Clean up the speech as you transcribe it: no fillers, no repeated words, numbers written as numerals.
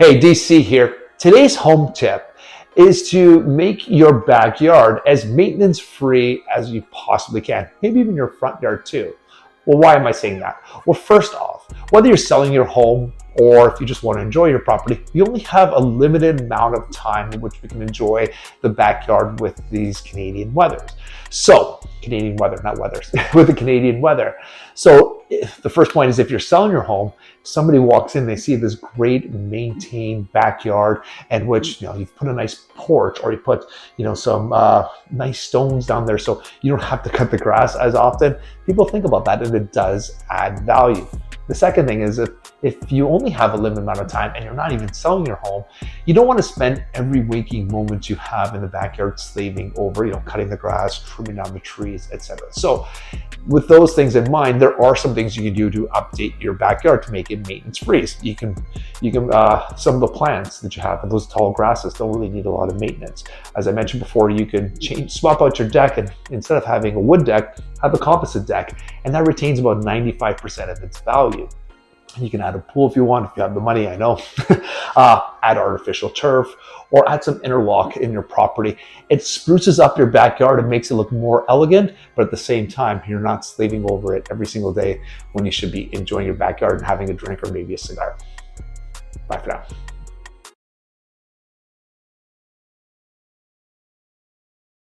Hey, DC here. Today's home tip is to make your backyard as maintenance free as you possibly can. Maybe even your front yard too. Well, why am I saying that? Well, first off, whether you're selling your home or if you just want to enjoy your property, you only have a limited amount of time in which we can enjoy the backyard with these Canadian weathers. So, Canadian weather, not weathers, with the Canadian weather. So, the first point is if you're selling your home, somebody walks in, they see this great maintained backyard in which you've put a nice porch or you put some nice stones down there so you don't have to cut the grass as often. People think about that and it does add value. The second thing is if you only have a limited amount of time and you're not even selling your home, you don't want to spend every waking moment you have in the backyard slaving over, cutting the grass, trimming down the trees, etc. So with those things in mind, there are some things you can do to update your backyard to make it maintenance free. You can some of the plants that you have and those tall grasses don't really need a lot of maintenance. As I mentioned before, you can swap out your deck and instead of having a wood deck, have a composite deck, and that retains about 95% of its value. You can add a pool if you want, if you have the money, I know. Add artificial turf or add some interlock in your property. It spruces up your backyard and makes it look more elegant, but at the same time, you're not slaving over it every single day when you should be enjoying your backyard and having a drink or maybe a cigar. Bye for now.